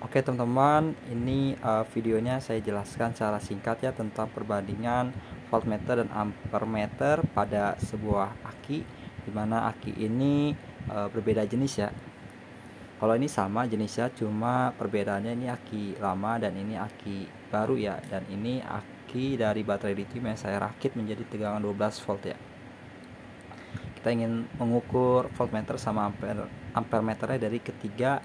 Oke teman-teman, ini videonya saya jelaskan secara singkat ya tentang perbandingan voltmeter dan ampermeter pada sebuah aki, dimana aki ini berbeda jenis ya. Kalau ini sama jenisnya, cuma perbedaannya ini aki lama dan ini aki baru ya. Dan ini aki dari baterai lithium yang saya rakit menjadi tegangan 12 volt ya. Kita ingin mengukur voltmeter sama ampermeternya dari ketiga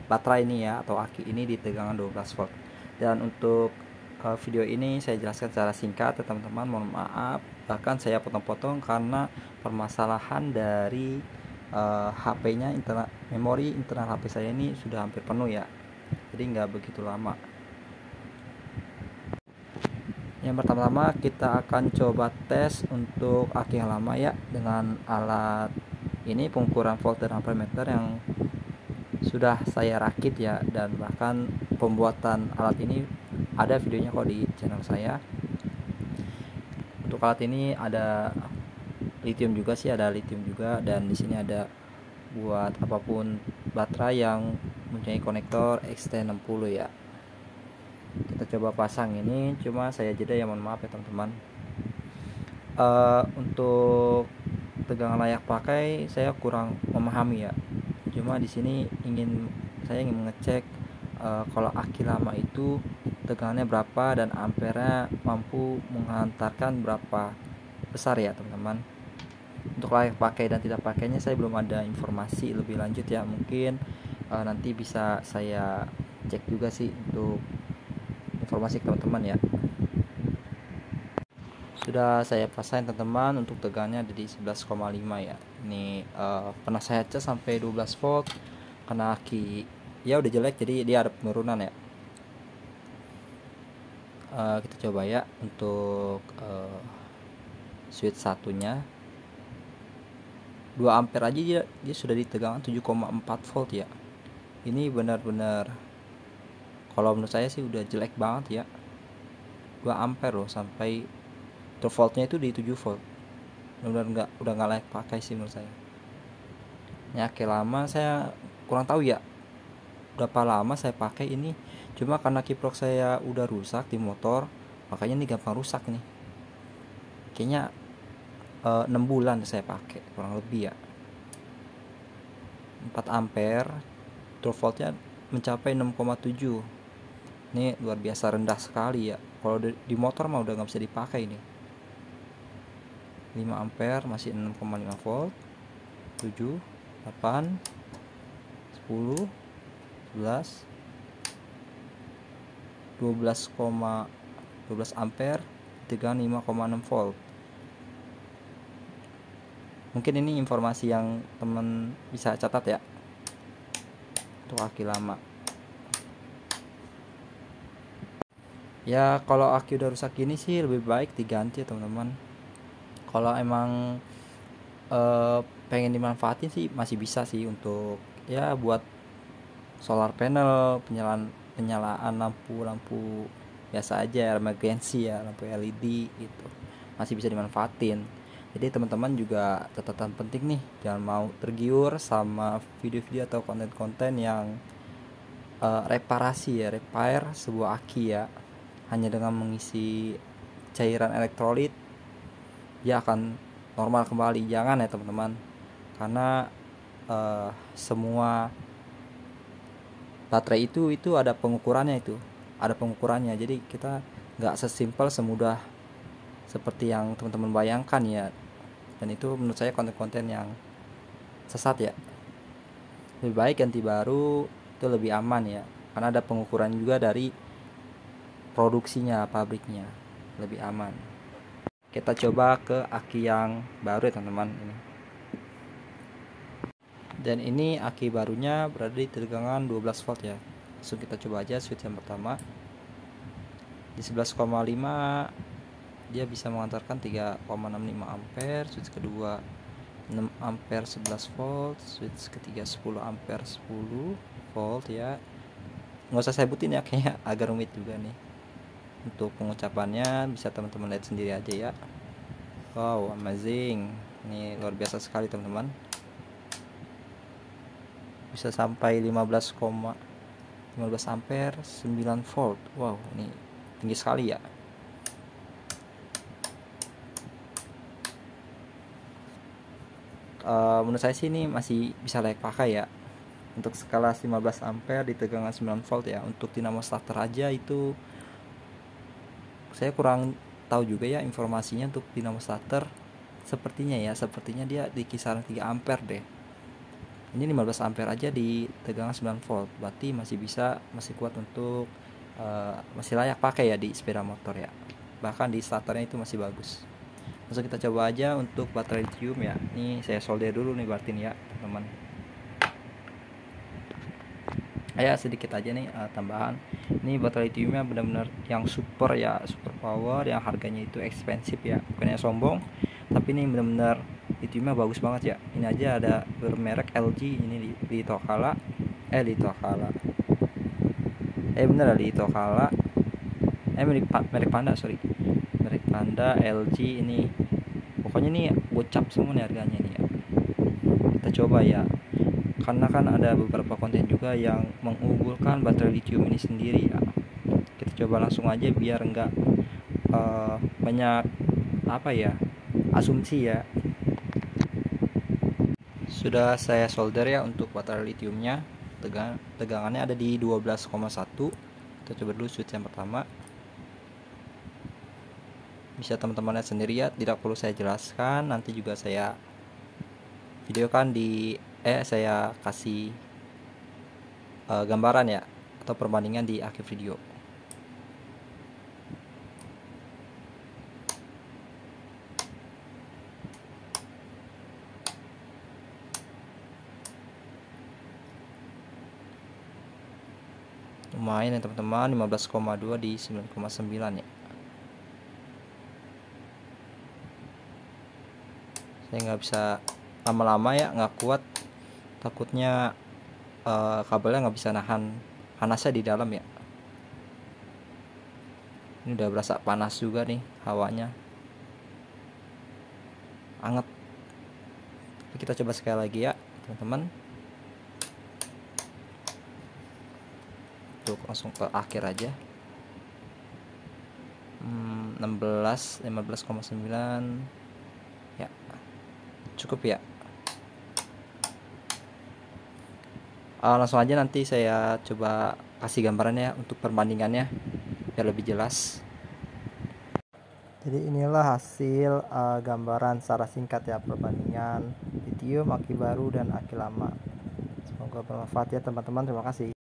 baterai ini ya, atau aki ini di tegangan 12 volt. Dan untuk video ini saya jelaskan secara singkat ya teman-teman, mohon maaf bahkan saya potong-potong karena permasalahan dari HP-nya, memori internal HP saya ini sudah hampir penuh ya, jadi nggak begitu lama. Yang pertama-tama kita akan coba tes untuk aki yang lama ya, dengan alat ini pengukuran volt dan ampermeter yang sudah saya rakit ya, dan bahkan pembuatan alat ini ada videonya kok di channel saya. Untuk alat ini ada lithium juga sih, ada lithium juga, dan di sini ada buat apapun baterai yang mempunyai konektor XT60 ya. Kita coba pasang ini, cuma saya jeda ya, mohon maaf ya teman-teman. Untuk tegangan layak pakai saya kurang memahami ya, cuma di sini saya ingin mengecek kalau aki lama itu tegangannya berapa dan ampernya mampu menghantarkan berapa besar ya teman-teman. Untuk layak pakai dan tidak pakainya saya belum ada informasi lebih lanjut ya, mungkin nanti bisa saya cek juga sih untuk informasi ke teman-teman ya. Sudah saya pasang teman-teman, untuk tegangannya ada di 11,5 ya. Ini pernah saya cas sampai 12 volt karena aki ya udah jelek, jadi dia ada penurunan ya. Kita coba ya untuk switch satunya 2 ampere aja dia sudah di tegangan 7,4 volt ya. Ini benar-benar kalau menurut saya sih udah jelek banget ya. 2 ampere loh, sampai voltnya itu di 7 volt. Udah nggak layak pakai sih menurut saya. Ini aki lama, saya kurang tahu ya berapa lama saya pakai ini, cuma karena kiprok saya udah rusak di motor, makanya ini gampang rusak nih. Kayaknya 6 bulan saya pakai kurang lebih ya. 4 ampere, voltnya mencapai 6,7. Ini luar biasa rendah sekali ya. Kalau di motor mah udah nggak bisa dipakai ini. 5 ampere masih 6,5 volt. 7, 8, 10, 11, 12 ampere, tegangan 5,6 volt. Mungkin ini informasi yang teman bisa catat ya untuk aki lama. Ya kalau aki udah rusak gini sih lebih baik diganti ya teman-teman. Kalau emang pengen dimanfaatin sih masih bisa sih, untuk ya buat solar panel, penyalaan lampu biasa aja, emergency ya, lampu LED gitu, masih bisa dimanfaatin. Jadi teman-teman juga catatan penting nih, jangan mau tergiur sama video-video atau konten-konten yang repair sebuah aki ya, hanya dengan mengisi cairan elektrolit dia akan normal kembali. Jangan ya teman-teman, karena semua baterai itu ada pengukurannya, jadi kita nggak sesimpel semudah seperti yang teman-teman bayangkan ya. Dan itu menurut saya konten-konten yang sesat ya. Lebih baik ganti baru, itu lebih aman ya, karena ada pengukuran juga dari produksinya, pabriknya, lebih aman. Kita coba ke aki yang baru ya teman-teman ini. Dan ini aki barunya berada di tegangan 12 volt ya. Langsung kita coba aja switch yang pertama. Di 11,5 dia bisa mengantarkan 3,65 ampere. Switch kedua 6 ampere 11 volt. Switch ketiga 10 ampere 10 volt ya. Nggak usah saya sebutin ya, kayaknya agak rumit juga nih. Untuk pengucapannya bisa teman-teman lihat sendiri aja ya. Wow, amazing. Ini luar biasa sekali teman-teman. bisa sampai 15 ampere 9 volt. Wow, ini tinggi sekali ya. Menurut saya sih ini masih bisa layak pakai ya. Untuk skala 15 ampere di tegangan 9 volt ya. Untuk dinamo starter aja itu saya kurang tahu juga ya informasinya. Untuk dinamo starter sepertinya dia di kisaran 3 ampere deh. Ini 15 ampere aja di tegangan 9 volt. Berarti masih kuat untuk masih layak pakai ya di sepeda motor ya. Bahkan di starternya itu masih bagus. Langsung kita coba aja untuk baterai lithium ya. Ini saya solder dulu nih batin ya teman-teman. Sedikit aja nih tambahan. Ini baterai lithiumnya benar-benar yang super ya, super power, yang harganya itu ekspensif ya. Bukannya sombong, tapi ini benar-benar lithiumnya bagus banget ya. Ini aja ada bermerek LG, ini di Tokala. Bener di Tokala. Merek Panda, sorry. Merek Panda, LG ini. Pokoknya ini gocap semua nih harganya nih ya. Kita coba ya. Karena kan ada beberapa konten juga yang mengunggulkan baterai lithium ini sendiri ya. Kita coba langsung aja biar enggak banyak asumsi ya. Sudah saya solder ya untuk baterai lithiumnya. Tegangannya ada di 12,1. Kita coba dulu switch yang pertama. Bisa teman-teman lihat sendiri ya, tidak perlu saya jelaskan. Nanti juga saya videokan saya kasih gambaran ya, atau perbandingan di akhir video. Lumayan ya teman-teman, 15,2 di 9,9 ya. Saya nggak bisa lama-lama ya, nggak kuat, takutnya kabelnya nggak bisa nahan panasnya di dalam ya. Ini udah berasa panas juga nih, hawanya anget. Kita coba sekali lagi ya teman-teman. Untuk langsung ke akhir aja. 15,9 ya, cukup ya. Langsung aja nanti saya coba kasih gambarannya untuk perbandingannya biar lebih jelas. Jadi inilah hasil gambaran secara singkat ya, perbandingan lithium aki baru dan aki lama. Semoga bermanfaat ya teman-teman. Terima kasih.